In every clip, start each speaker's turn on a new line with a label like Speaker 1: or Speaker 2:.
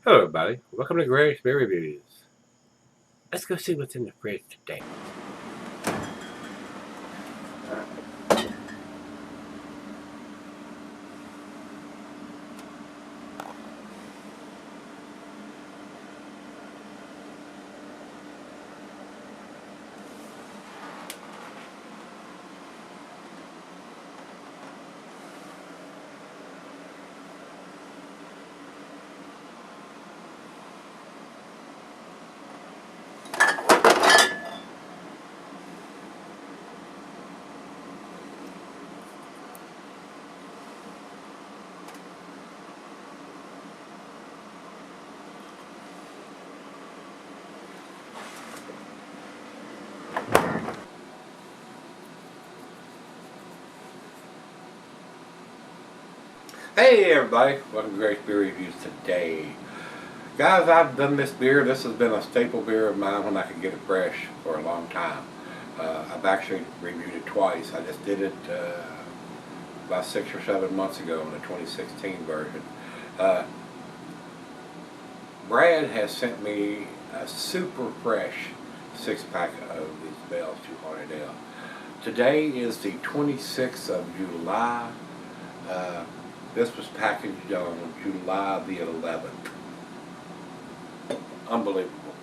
Speaker 1: Hello everybody, welcome to Gregsbeerreviews. Let's go see what's in the fridge today. Hey everybody, welcome to Gregsbeerreviews today. Guys, I've done this beer. This has been a staple beer of mine when I could get it fresh for a long time. I've actually reviewed it twice. I just did it about 6 or 7 months ago in the 2016 version. Brad has sent me a super fresh 6-pack of these Bell's Two Hearted Ale. Today is the 26th of July. This was packaged on July the 11th. Unbelievable.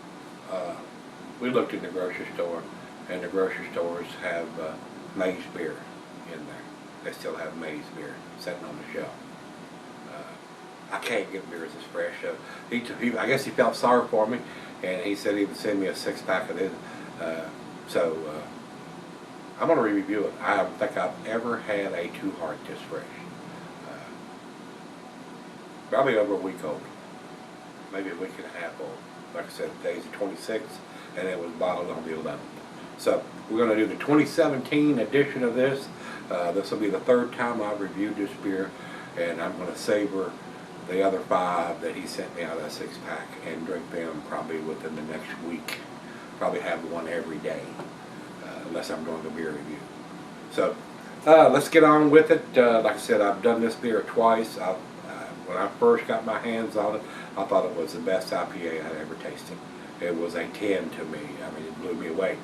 Speaker 1: We looked in the grocery store, and the grocery stores have maize beer in there. They still have maize beer sitting on the shelf. I can't get beers this fresh. I guess he felt sorry for me, and he said he would send me a 6-pack of it. I'm going to review it. I don't think I've ever had a Two Heart this fresh. Probably over a week old, maybe a week and a half old. Like I said, today's the 26th, and it was bottled on the 11th. So we're going to do the 2017 edition of this. This will be the 3rd time I've reviewed this beer, and I'm going to savor the other 5 that he sent me out of that 6-pack and drink them probably within the next week. Probably have one every day, unless I'm doing a beer review. So let's get on with it. Like I said, I've done this beer twice. When I first got my hands on it, I thought it was the best IPA I'd ever tasted. It was a 10 to me. I mean, it blew me away.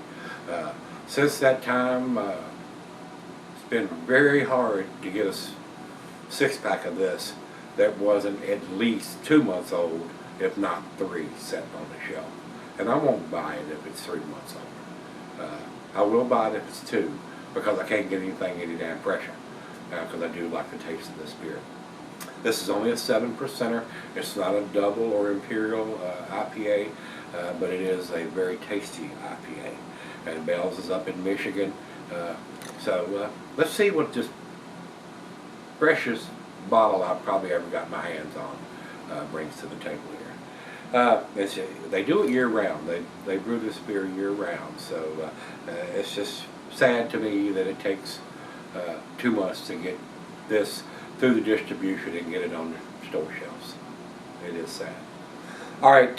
Speaker 1: Since that time, it's been very hard to get a 6-pack of this that wasn't at least 2 months old, if not 3, sitting on the shelf. And I won't buy it if it's 3 months old. I will buy it if it's 2, because I can't get anything any damn fresher, because I do like the taste of this beer. This is only a 7%er. It's not a double or imperial IPA, but it is a very tasty IPA. And Bell's is up in Michigan. So let's see what this freshest bottle I've probably ever got my hands on brings to the table here. They do it year round. They brew this beer year round. So it's just sad to me that it takes 2 months to get this through the distribution and get it on the store shelves. It is sad. Alright,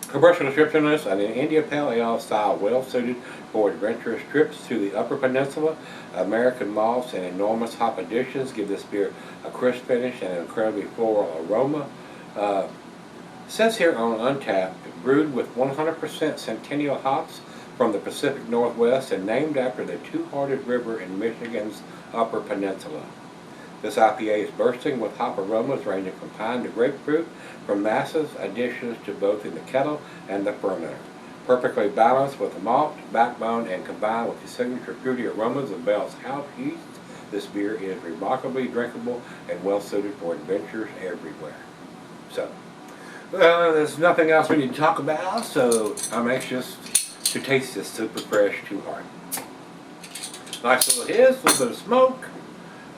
Speaker 1: commercial description on this: an India Pale Ale style, well suited for adventurous trips to the Upper Peninsula. American malts and enormous hop additions give this beer a crisp finish and an incredibly floral aroma. Says here on Untappd, brewed with 100% Centennial hops from the Pacific Northwest and named after the Two-Hearted River in Michigan's Upper Peninsula. This IPA is bursting with hop aromas ranging from pine to grapefruit, from massive additions to both in the kettle and the fermenter. Perfectly balanced with the malt, backbone, and combined with the signature fruity aromas of Bell's house yeast, this beer is remarkably drinkable and well suited for adventures everywhere. So, there's nothing else we need to talk about, so I'm anxious to taste this super fresh Two Heart. Nice little hiss, a little bit of smoke.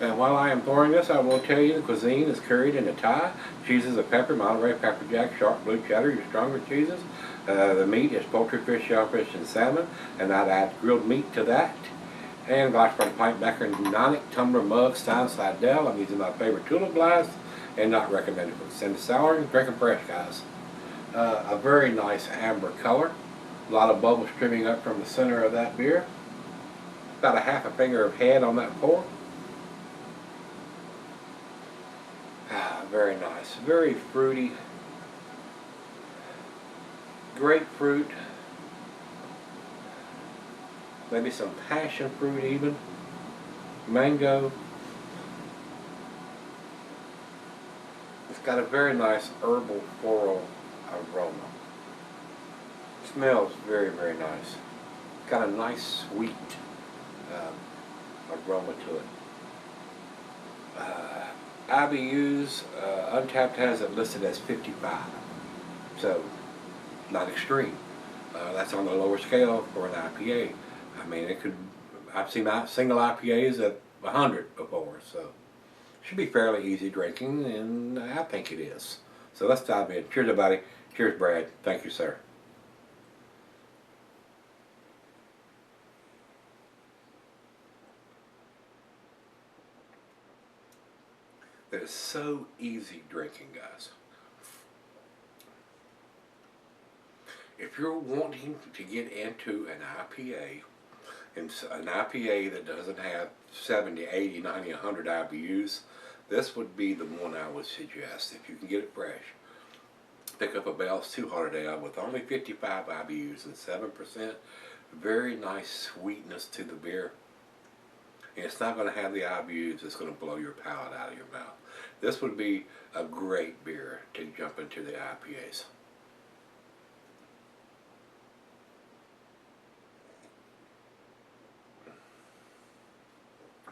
Speaker 1: And while I am pouring this, I will tell you the cuisine is curried in a Thai. Cheeses are pepper, Monterey, pepper jack, sharp blue cheddar, your stronger cheeses. The meat is poultry, fish, shellfish, and salmon. And I'd add grilled meat to that. And glass from pint, Becker, Nonic, tumbler, mug, Stein, Slidell. I'm using my favorite tulip glass and not recommended for send to souring. Drink them fresh, guys. A very nice amber color. A lot of bubbles streaming up from the center of that beer. About a half a finger of head on that pour. Very nice, very fruity, grapefruit, maybe some passion fruit even, mango. It's got a very nice herbal floral aroma. Smells very, very nice. Got a nice sweet aroma to it. IBUs, Untapped has it listed as 55, so not extreme. That's on the lower scale for an IPA. I mean, it could. I've seen single IPAs at 100 before, so should be fairly easy drinking, and I think it is. So let's dive in. Cheers, everybody. Cheers, Brad. Thank you, sir. That is so easy drinking, guys. If you're wanting to get into an IPA, and an IPA that doesn't have 70, 80, 90, 100 IBUs, this would be the one I would suggest. If you can get it fresh, pick up a Bell's 200 Ale with only 55 IBUs and 7%. Very nice sweetness to the beer. And it's not going to have the IBUs that's going to blow your palate out of your mouth. This would be a great beer to jump into the IPAs.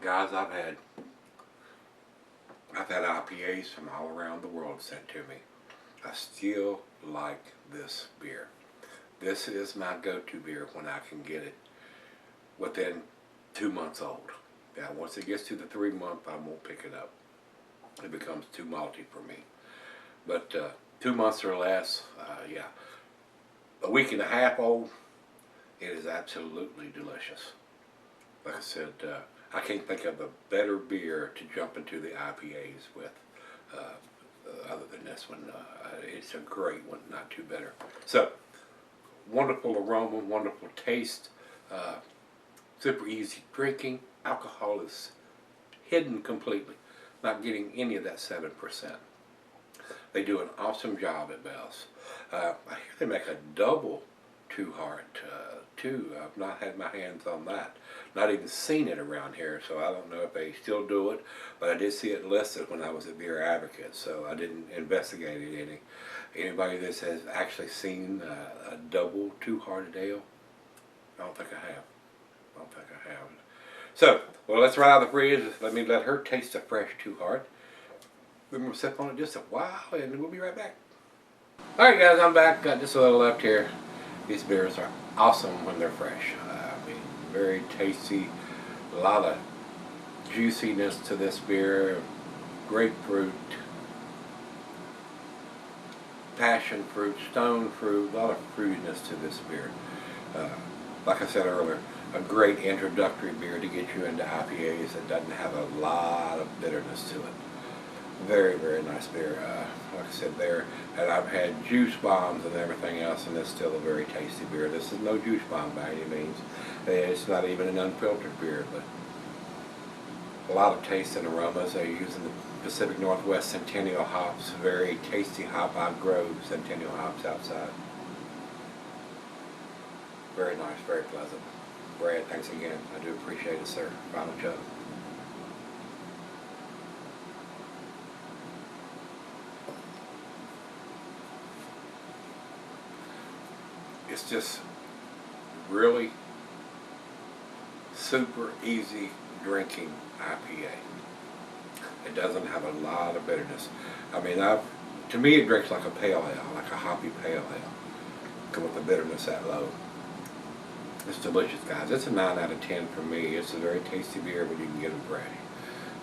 Speaker 1: Guys, I've had IPAs from all around the world sent to me. I still like this beer. This is my go-to beer when I can get it within 2 months old. Now, once it gets to the 3 month, I won't pick it up. It becomes too malty for me. But 2 months or less, yeah. A week and a half old, it is absolutely delicious. Like I said, I can't think of a better beer to jump into the IPAs with other than this one. It's a great one, not too bitter. So, wonderful aroma, wonderful taste, super easy drinking. Alcohol is hidden completely, not getting any of that 7%. They do an awesome job at Bell's. I hear they make a double Two Heart too. I've not had my hands on that. Not even seen it around here, so I don't know if they still do it, but I did see it listed when I was at Beer Advocate, so I didn't investigate it any. Anybody that has actually seen a double Two Hearted Ale? I don't think I have. I don't think I have. So, well, let's right out of the fridge. Let her taste the fresh Two Heart. We're going to sip on it just a while, and we'll be right back. Alright guys, I'm back. Got just a little left here. These beers are awesome when they're fresh. I mean, very tasty. A lot of juiciness to this beer. Grapefruit, passion fruit, stone fruit, a lot of fruitiness to this beer. Like I said earlier, a great introductory beer to get you into IPAs that doesn't have a lot of bitterness to it. Very, very nice beer. Like I said there, and I've had juice bombs and everything else, and it's still a very tasty beer. This is no juice bomb by any means. It's not even an unfiltered beer, but a lot of taste and aromas. They're using the Pacific Northwest Centennial hops, very tasty hop. I grow Centennial hops outside. Very nice, very pleasant. Brad, thanks again. I do appreciate it, sir. Final chug. It's just really super easy drinking IPA. It doesn't have a lot of bitterness. I mean, to me it drinks like a pale ale, like a hoppy pale ale, with the bitterness that low. It's delicious, guys. It's a 9 out of 10 for me. It's a very tasty beer when you can get them fresh.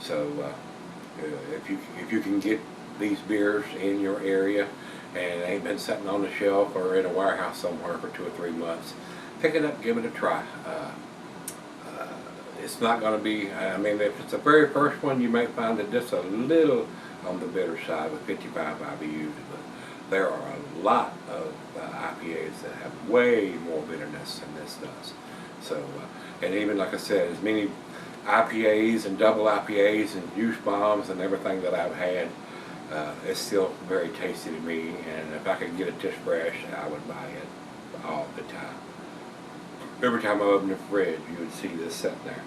Speaker 1: So if you can get these beers in your area and they ain't been sitting on the shelf or in a warehouse somewhere for 2 or 3 months, pick it up, give it a try. It's not going to be, I mean, if it's the very first one, you may find it just a little on the bitter side with 55 IBUs, but there are a lot of IPAs that have way more bitterness than this does. So, and even like I said, as many IPAs and double IPAs and juice bombs and everything that I've had, it's still very tasty to me, and if I could get it just fresh, I would buy it. all the time. Every time I open the fridge, you would see this sitting there.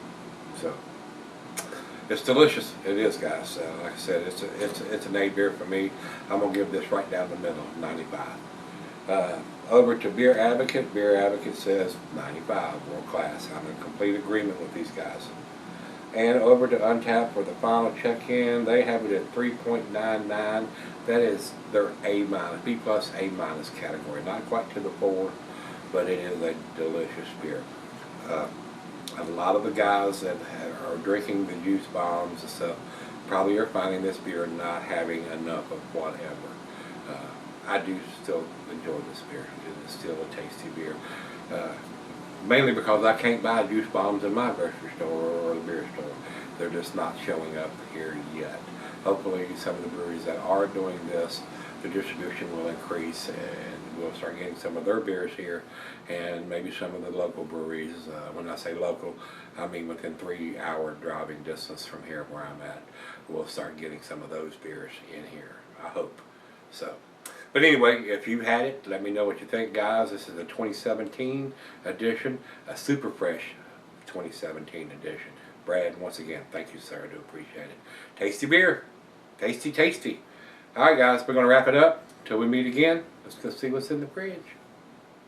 Speaker 1: So it's delicious. It is, guys. Like I said, it's an A beer for me. I'm gonna give this right down the middle, 95. Over to Beer Advocate. Beer Advocate says 95, world class. I'm in complete agreement with these guys. And over to Untappd for the final check-in, they have it at 3.99. That is their A minus, B plus, A minus category. Not quite to the 4, but it is a delicious beer. A lot of the guys that are drinking the juice bombs and stuff probably are finding this beer not having enough of whatever. I do still enjoy this beer. It is still a tasty beer. Mainly because I can't buy juice bombs in my grocery store or the beer store. They're just not showing up here yet. Hopefully some of the breweries that are doing this, the distribution will increase and we'll start getting some of their beers here, and maybe some of the local breweries, when I say local, I mean within 3-hour driving distance from here where I'm at, we'll start getting some of those beers in here, I hope. So, but anyway, if you've had it, let me know what you think, guys. This is a 2017 edition, a super fresh 2017 edition. Brad, once again, thank you, sir. I do appreciate it. Tasty beer. Tasty, tasty. All right, guys, we're going to wrap it up. Till we meet again, let's go see what's in the fridge.